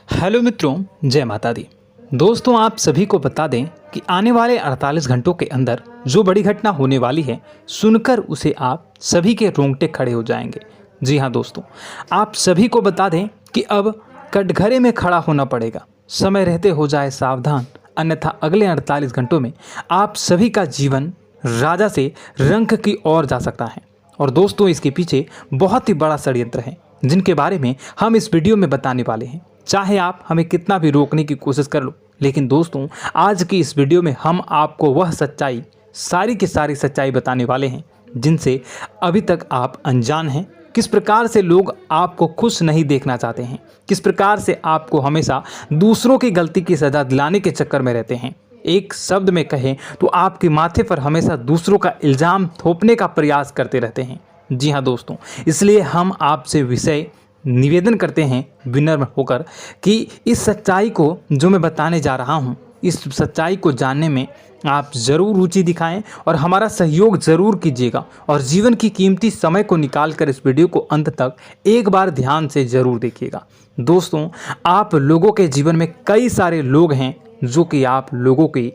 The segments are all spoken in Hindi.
हेलो मित्रों, जय माता दी। दोस्तों, आप सभी को बता दें कि आने वाले 48 घंटों के अंदर जो बड़ी घटना होने वाली है, सुनकर उसे आप सभी के रोंगटे खड़े हो जाएंगे। जी हाँ दोस्तों, आप सभी को बता दें कि अब कटघरे में खड़ा होना पड़ेगा। समय रहते हो जाए सावधान, अन्यथा अगले 48 घंटों में आप सभी का जीवन राजा से रंक की ओर जा सकता है। और दोस्तों, इसके पीछे बहुत ही बड़ा षड्यंत्र है जिनके बारे में हम इस वीडियो में बताने वाले हैं। चाहे आप हमें कितना भी रोकने की कोशिश कर लो, लेकिन दोस्तों, आज की इस वीडियो में हम आपको वह सच्चाई, सारी की सारी सच्चाई बताने वाले हैं जिनसे अभी तक आप अनजान हैं। किस प्रकार से लोग आपको खुश नहीं देखना चाहते हैं, किस प्रकार से आपको हमेशा दूसरों की गलती की सज़ा दिलाने के चक्कर में रहते हैं। एक शब्द में कहें तो आपके माथे पर हमेशा दूसरों का इल्ज़ाम थोपने का प्रयास करते रहते हैं। जी हाँ दोस्तों, इसलिए हम आपसे विषय निवेदन करते हैं विनम्र होकर कि इस सच्चाई को जो मैं बताने जा रहा हूँ, इस सच्चाई को जानने में आप ज़रूर रुचि दिखाएं और हमारा सहयोग ज़रूर कीजिएगा। और जीवन की कीमती समय को निकाल कर इस वीडियो को अंत तक एक बार ध्यान से ज़रूर देखिएगा। दोस्तों, आप लोगों के जीवन में कई सारे लोग हैं जो कि आप लोगों की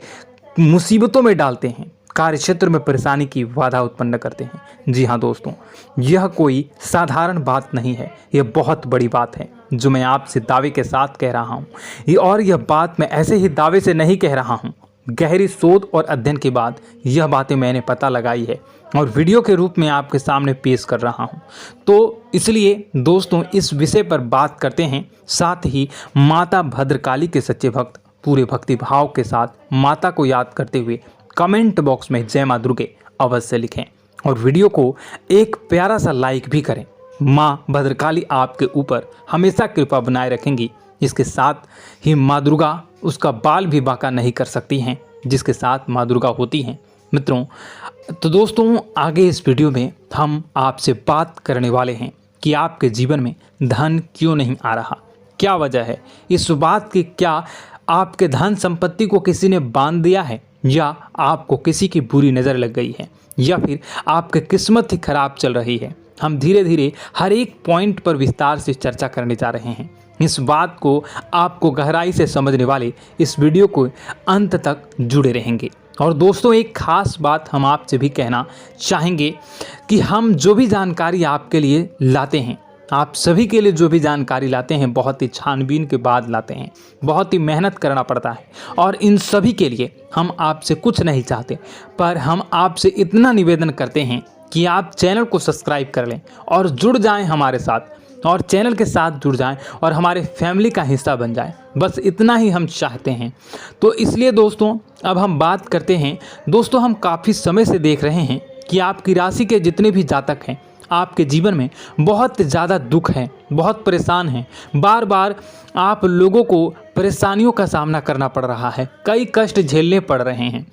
मुसीबतों में डालते हैं, कार्य क्षेत्र में परेशानी की बाधा उत्पन्न करते हैं। जी हाँ दोस्तों, यह कोई साधारण बात नहीं है, यह बहुत बड़ी बात है जो मैं आपसे दावे के साथ कह रहा हूँ। और यह बात मैं ऐसे ही दावे से नहीं कह रहा हूँ, गहरी शोध और अध्ययन के बाद यह बातें मैंने पता लगाई है और वीडियो के रूप में आपके सामने पेश कर रहा हूँ। तो इसलिए दोस्तों, इस विषय पर बात करते हैं। साथ ही माता भद्रकाली के सच्चे भक्त पूरे भक्ति भाव के साथ माता को याद करते हुए कमेंट बॉक्स में जय मां दुर्गे अवश्य लिखें और वीडियो को एक प्यारा सा लाइक भी करें। मां भद्रकाली आपके ऊपर हमेशा कृपा बनाए रखेंगी। इसके साथ ही मां दुर्गा उसका बाल भी बांका नहीं कर सकती हैं जिसके साथ मां दुर्गा होती हैं। मित्रों, तो दोस्तों, आगे इस वीडियो में हम आपसे बात करने वाले हैं कि आपके जीवन में धन क्यों नहीं आ रहा, क्या वजह है इस बात की। क्या आपके धन संपत्ति को किसी ने बांध दिया है, या आपको किसी की बुरी नज़र लग गई है, या फिर आपकी किस्मत ही खराब चल रही है। हम धीरे धीरे हर एक पॉइंट पर विस्तार से चर्चा करने जा रहे हैं। इस बात को आपको गहराई से समझने वाले इस वीडियो को अंत तक जुड़े रहेंगे। और दोस्तों, एक खास बात हम आपसे भी कहना चाहेंगे कि हम जो भी जानकारी आपके लिए लाते हैं, आप सभी के लिए जो भी जानकारी लाते हैं, बहुत ही छानबीन के बाद लाते हैं, बहुत ही मेहनत करना पड़ता है। और इन सभी के लिए हम आपसे कुछ नहीं चाहते, पर हम आपसे इतना निवेदन करते हैं कि आप चैनल को सब्सक्राइब कर लें और जुड़ जाएं हमारे साथ, और चैनल के साथ जुड़ जाएं और हमारे फैमिली का हिस्सा बन जाएं। बस इतना ही हम चाहते हैं। तो इसलिए दोस्तों, अब हम बात करते हैं। दोस्तों, हम काफ़ी समय से देख रहे हैं कि आपकी राशि के जितने भी जातक हैं, आपके जीवन में बहुत ज़्यादा दुख है, बहुत परेशान हैं। बार बार आप लोगों को परेशानियों का सामना करना पड़ रहा है, कई कष्ट झेलने पड़ रहे हैं।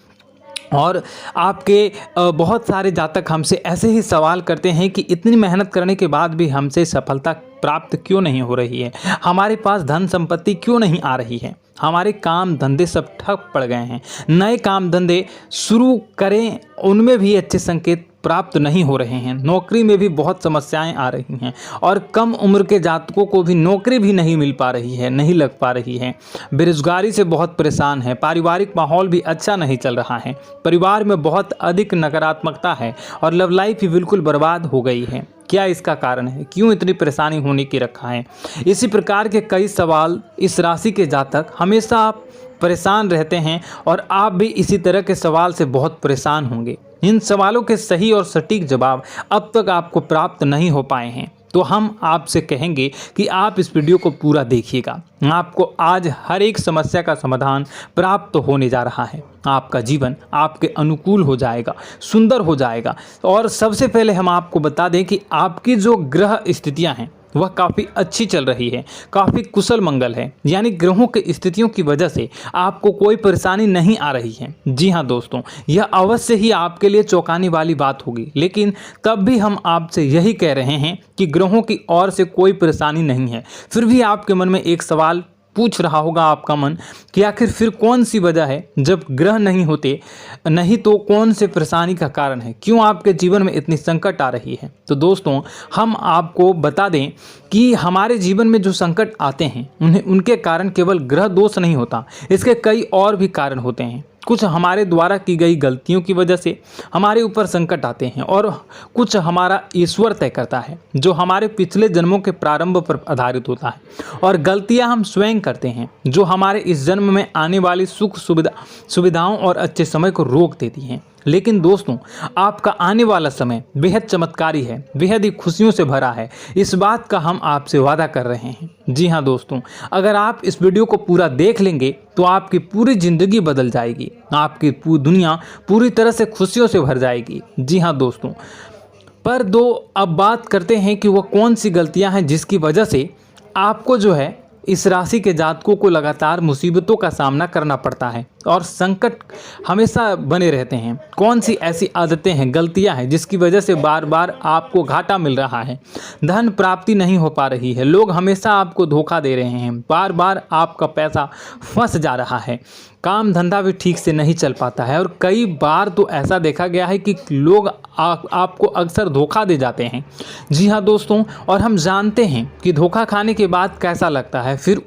और आपके बहुत सारे जातक हमसे ऐसे ही सवाल करते हैं कि इतनी मेहनत करने के बाद भी हमसे सफलता प्राप्त क्यों नहीं हो रही है, हमारे पास धन संपत्ति क्यों नहीं आ रही है, हमारे काम धंधे सब ठप पड़ गए हैं, नए काम धंधे शुरू करें उनमें भी अच्छे संकेत प्राप्त नहीं हो रहे हैं, नौकरी में भी बहुत समस्याएं आ रही हैं, और कम उम्र के जातकों को भी नौकरी भी नहीं मिल पा रही है, नहीं लग पा रही है, बेरोजगारी से बहुत परेशान है, पारिवारिक माहौल भी अच्छा नहीं चल रहा है, परिवार में बहुत अधिक नकारात्मकता है और लव लाइफ भी बिल्कुल बर्बाद हो गई है। क्या इसका कारण है, क्यों इतनी परेशानी होने की रखा है? इसी प्रकार के कई सवाल इस राशि के जातक हमेशा आप परेशान रहते हैं और आप भी इसी तरह के सवाल से बहुत परेशान होंगे। इन सवालों के सही और सटीक जवाब अब तक आपको प्राप्त नहीं हो पाए हैं, तो हम आपसे कहेंगे कि आप इस वीडियो को पूरा देखिएगा। आपको आज हर एक समस्या का समाधान प्राप्त होने जा रहा है। आपका जीवन आपके अनुकूल हो जाएगा, सुंदर हो जाएगा। और सबसे पहले हम आपको बता दें कि आपकी जो ग्रह स्थितियां हैं वह काफ़ी अच्छी चल रही है, काफ़ी कुशल मंगल है, यानी ग्रहों की स्थितियों की वजह से आपको कोई परेशानी नहीं आ रही है। जी हाँ दोस्तों, यह अवश्य ही आपके लिए चौंकाने वाली बात होगी, लेकिन तब भी हम आपसे यही कह रहे हैं कि ग्रहों की ओर से कोई परेशानी नहीं है। फिर भी आपके मन में एक सवाल पूछ रहा होगा आपका मन कि आखिर फिर कौन सी वजह है, जब ग्रह नहीं होते नहीं तो कौन से परेशानी का कारण है, क्यों आपके जीवन में इतनी संकट आ रही है। तो दोस्तों हम आपको बता दें कि हमारे जीवन में जो संकट आते हैं उनके कारण केवल ग्रह दोष नहीं होता, इसके कई और भी कारण होते हैं। कुछ हमारे द्वारा की गई गलतियों की वजह से हमारे ऊपर संकट आते हैं और कुछ हमारा ईश्वर तय करता है, जो हमारे पिछले जन्मों के प्रारंभ पर आधारित होता है। और गलतियां हम स्वयं करते हैं, जो हमारे इस जन्म में आने वाली सुख सुविधाओं और अच्छे समय को रोक देती हैं। लेकिन दोस्तों आपका आने वाला समय बेहद चमत्कारी है, बेहद ही खुशियों से भरा है, इस बात का हम आपसे वादा कर रहे हैं। जी हाँ दोस्तों, अगर आप इस वीडियो को पूरा देख लेंगे तो आपकी पूरी ज़िंदगी बदल जाएगी, आपकी पूरी दुनिया पूरी तरह से खुशियों से भर जाएगी। जी हाँ दोस्तों, पर अब बात करते हैं कि वो कौन सी गलतियां हैं जिसकी वजह से आपको जो है इस राशि के जातकों को लगातार मुसीबतों का सामना करना पड़ता है और संकट हमेशा बने रहते हैं। कौन सी ऐसी आदतें हैं, गलतियां हैं जिसकी वजह से बार बार आपको घाटा मिल रहा है, धन प्राप्ति नहीं हो पा रही है, लोग हमेशा आपको धोखा दे रहे हैं, बार बार आपका पैसा फंस जा रहा है, काम धंधा भी ठीक से नहीं चल पाता है और कई बार तो ऐसा देखा गया है कि लोग आपको अक्सर धोखा दे जाते हैं। जी हाँ दोस्तों, और हम जानते हैं कि धोखा खाने के बाद कैसा लगता है, फिर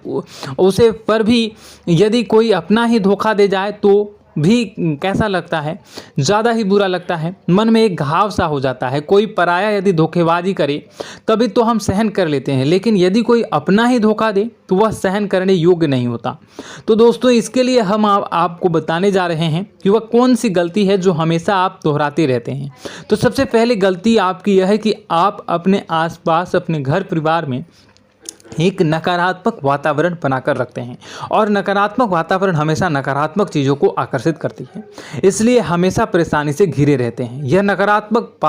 उसे पर भी यदि कोई अपना ही धोखा दे जाए तो भी कैसा लगता है, ज़्यादा ही बुरा लगता है, मन में एक घाव सा हो जाता है। कोई पराया यदि धोखेबाजी करे तभी तो हम सहन कर लेते हैं, लेकिन यदि कोई अपना ही धोखा दे तो वह सहन करने योग्य नहीं होता। तो दोस्तों इसके लिए हम आपको बताने जा रहे हैं कि वह कौन सी गलती है जो हमेशा आप दोहराते रहते हैं। तो सबसे पहली गलती आपकी यह है कि आप अपने आसपास, अपने घर परिवार में एक नकारात्मक वातावरण बनाकर रखते हैं और नकारात्मक वातावरण हमेशा नकारात्मक चीज़ों को आकर्षित करती है, इसलिए हमेशा परेशानी से घिरे रहते हैं। यह नकारात्मक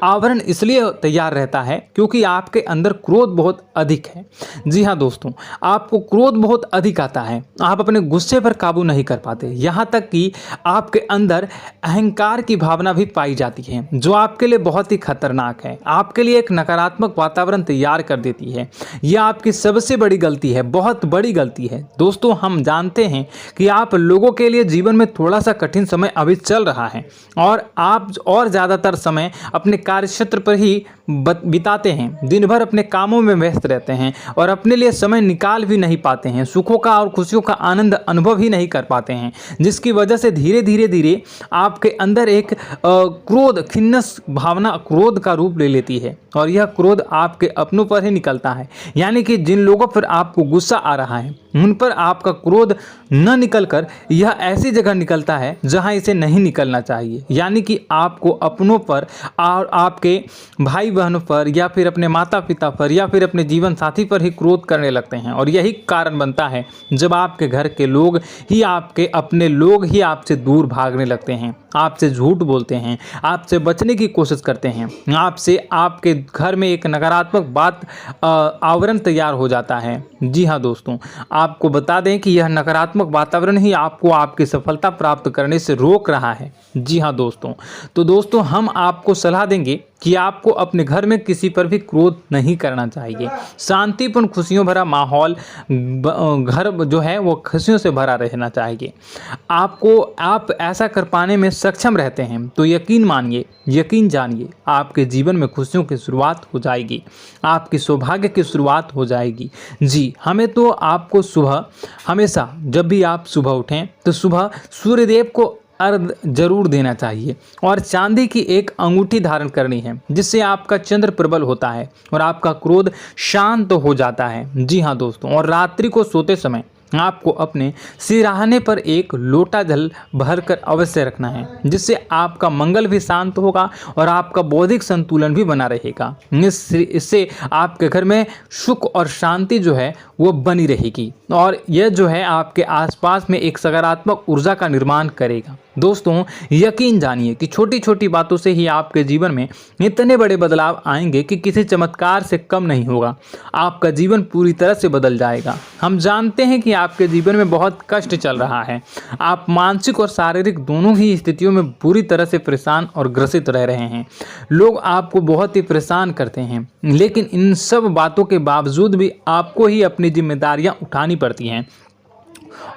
आवरण इसलिए तैयार रहता है क्योंकि आपके अंदर क्रोध बहुत अधिक है। जी हाँ दोस्तों, आपको क्रोध बहुत अधिक आता है, आप अपने गुस्से पर काबू नहीं कर पाते, यहाँ तक कि आपके अंदर अहंकार की भावना भी पाई जाती है, जो आपके लिए बहुत ही खतरनाक है, आपके लिए एक नकारात्मक वातावरण तैयार कर देती है। यह आपकी सबसे बड़ी गलती है, बहुत बड़ी गलती है। दोस्तों हम जानते हैं कि आप लोगों के लिए जीवन में थोड़ा सा कठिन समय अभी चल रहा है और आप और ज़्यादातर समय अपने कार्यक्षेत्र पर ही बिताते हैं, दिन भर अपने कामों में व्यस्त रहते हैं और अपने लिए समय निकाल भी नहीं पाते हैं, सुखों का और खुशियों का आनंद अनुभव ही नहीं कर पाते हैं, जिसकी वजह से धीरे धीरे आपके अंदर एक क्रोध, खिन्नस भावना क्रोध का रूप ले लेती है और यह क्रोध आपके अपनों पर ही निकलता है। यानी कि जिन लोगों पर आपको गुस्सा आ रहा है उन पर आपका क्रोध न निकलकर यह ऐसी जगह निकलता है जहां इसे नहीं निकलना चाहिए। यानी कि आपको अपनों पर और आपके भाई बहनों पर या फिर अपने माता पिता पर या फिर अपने जीवन साथी पर ही क्रोध करने लगते हैं और यही कारण बनता है जब आपके घर के लोग ही, आपके अपने लोग ही आपसे दूर भागने लगते हैं, आपसे झूठ बोलते हैं, आपसे बचने की कोशिश करते हैं, आपसे आपके घर में एक नकारात्मक आवरण तैयार हो जाता है। जी हाँ दोस्तों, आपको बता दें कि यह नकारात्मक वातावरण ही आपको आपकी सफलता प्राप्त करने से रोक रहा है। जी हाँ दोस्तों, तो दोस्तों हम आपको सलाह देंगे कि आपको अपने घर में किसी पर भी क्रोध नहीं करना चाहिए। शांतिपूर्ण खुशियों भरा माहौल, घर जो है वो खुशियों से भरा रहना चाहिए। आप ऐसा कर पाने में सक्षम रहते हैं तो यकीन मानिए, यकीन जानिए, आपके जीवन में खुशियों की शुरुआत हो जाएगी, आपकी सौभाग्य की शुरुआत हो जाएगी। जी, हमें तो आपको सुबह, हमेशा जब भी आप सुबह उठें तो सुबह सूर्यदेव को अर्घ जरूर देना चाहिए और चांदी की एक अंगूठी धारण करनी है, जिससे आपका चंद्र प्रबल होता है और आपका क्रोध शांत हो जाता है। जी हाँ दोस्तों, और रात्रि को सोते समय आपको अपने सिरहाने पर एक लोटा जल भरकर अवश्य रखना है, जिससे आपका मंगल भी शांत होगा और आपका बौद्धिक संतुलन भी बना रहेगा। इससे आपके घर में सुख और शांति जो है वो बनी रहेगी और यह जो है आपके आसपास में एक सकारात्मक ऊर्जा का निर्माण करेगा। दोस्तों यकीन जानिए कि छोटी छोटी बातों से ही आपके जीवन में इतने बड़े बदलाव आएंगे कि किसी चमत्कार से कम नहीं होगा। आपका जीवन पूरी तरह से बदल जाएगा। हम जानते हैं कि आपके जीवन में बहुत कष्ट चल रहा है। आप मानसिक और शारीरिक दोनों ही स्थितियों में पूरी तरह से परेशान और ग्रसित रह रहे हैं। लोग आपको बहुत ही परेशान करते हैं, लेकिन इन सब बातों के बावजूद भी आपको ही अपनी जिम्मेदारियां उठानी पड़ती हैं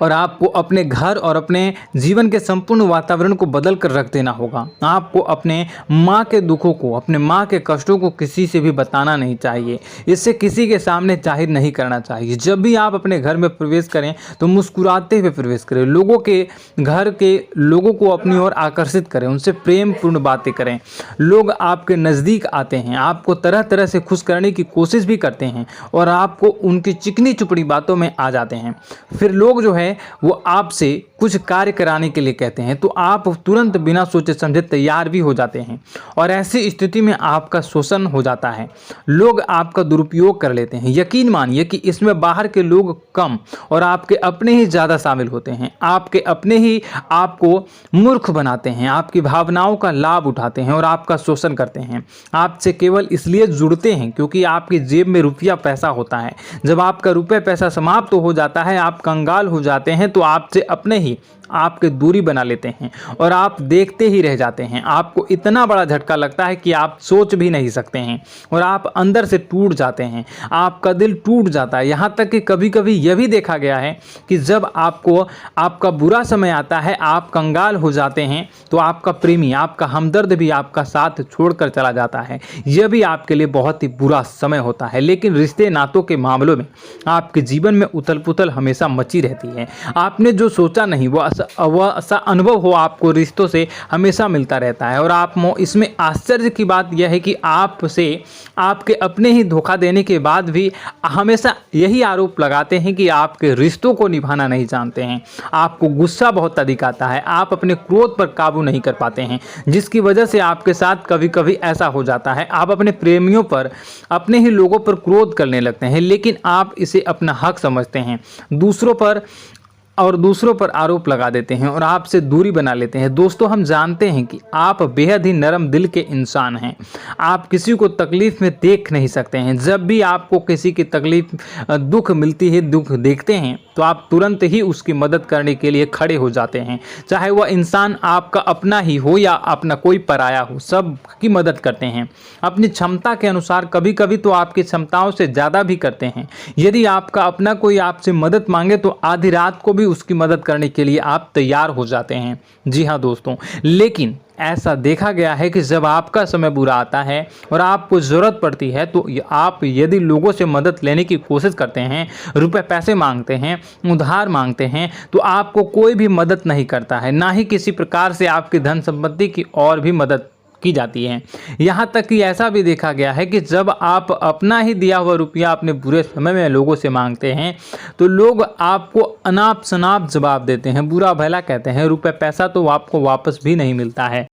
और आपको अपने घर और अपने जीवन के संपूर्ण वातावरण को बदल कर रख देना होगा। आपको अपने माँ के दुखों को, अपने माँ के कष्टों को किसी से भी बताना नहीं चाहिए। इससे किसी के सामने जाहिर नहीं करना चाहिए। जब भी आप अपने घर में प्रवेश करें तो मुस्कुराते हुए प्रवेश करें। लोगों के घर के लोगों को अपनी ओर आकर्षित करें, उनसे प्रेम पूर्ण बातें करें। लोग आपके नज़दीक आते हैं, आपको तरह तरह से खुश करने की कोशिश भी करते हैं और आपको उनकी चिकनी चुपड़ी बातों में आ जाते हैं। फिर लोग जो है वो आपसे कुछ कार्य कराने के लिए कहते हैं तो आप तुरंत बिना सोचे समझे तैयार भी हो जाते हैं और ऐसी स्थिति में आपका शोषण हो जाता है। लोग आपका दुरुपयोग कर लेते हैं। यकीन मानिए कि इसमें बाहर के लोग कम और आपके अपने ही ज़्यादा शामिल होते हैं। आपके अपने ही आपको मूर्ख बनाते हैं, आपकी भावनाओं का लाभ उठाते हैं और आपका शोषण करते हैं। आपसे केवल इसलिए जुड़ते हैं क्योंकि आपकी जेब में रुपया पैसा होता है। जब आपका रुपया पैसा समाप्त हो जाता है, आप कंगाल हो जाते हैं तो आपसे अपने ही आपके दूरी बना लेते हैं और आप देखते ही रह जाते हैं। आपको इतना बड़ा झटका लगता है कि आप सोच भी नहीं सकते हैं और आप अंदर से टूट जाते हैं। आपका दिल टूट जाता है। यहाँ तक कि कभी कभी यह भी देखा गया है कि जब आपको आपका बुरा समय आता है, आप कंगाल हो जाते हैं तो आपका प्रेमी, आपका हमदर्द भी आपका साथ छोड़कर चला जाता है। यह भी आपके लिए बहुत ही बुरा समय होता है। लेकिन रिश्ते नातों के मामलों में आपके जीवन में उथल पुथल हमेशा मची रहती है। आपने जो सोचा नहीं वह ऐसा अनुभव हो आपको रिश्तों से हमेशा मिलता रहता है। और आप इसमें आश्चर्य की बात यह है कि आपसे आपके अपने ही धोखा देने के बाद भी हमेशा यही आरोप लगाते हैं कि आपके रिश्तों को निभाना नहीं जानते हैं। आपको गुस्सा बहुत अधिक आता है, आप अपने क्रोध पर काबू नहीं कर पाते हैं, जिसकी वजह से आपके साथ कभी कभी ऐसा हो जाता है आप अपने प्रेमियों पर, अपने ही लोगों पर क्रोध करने लगते हैं, लेकिन आप इसे अपना हक समझते हैं। दूसरों पर आरोप लगा देते हैं और आपसे दूरी बना लेते हैं। दोस्तों हम जानते हैं कि आप बेहद ही नरम दिल के इंसान हैं। आप किसी को तकलीफ में देख नहीं सकते हैं। जब भी आपको किसी की तकलीफ, दुख मिलती है, दुख देखते हैं तो आप तुरंत ही उसकी मदद करने के लिए खड़े हो जाते हैं। चाहे वह इंसान आपका अपना ही हो या अपना कोई पराया हो, सब की मदद करते हैं अपनी क्षमता के अनुसार। कभी कभी तो आपकी क्षमताओं से ज़्यादा भी करते हैं। यदि आपका अपना कोई आपसे मदद मांगे तो आधी रात को भी उसकी मदद करने के लिए आप तैयार हो जाते हैं। जी हाँ दोस्तों, लेकिन ऐसा देखा गया है कि जब आपका समय बुरा आता है और आपको ज़रूरत पड़ती है तो आप यदि लोगों से मदद लेने की कोशिश करते हैं, रुपए पैसे मांगते हैं, उधार मांगते हैं, तो आपको कोई भी मदद नहीं करता है। ना ही किसी प्रकार से आपकी धन संपत्ति की और भी मदद की जाती है। यहाँ तक कि ऐसा भी देखा गया है कि जब आप अपना ही दिया हुआ रुपया अपने बुरे समय में लोगों से मांगते हैं तो लोग आपको अनाप शनाप जवाब देते हैं, बुरा भला कहते हैं। रुपये पैसा तो आपको वापस भी नहीं मिलता है।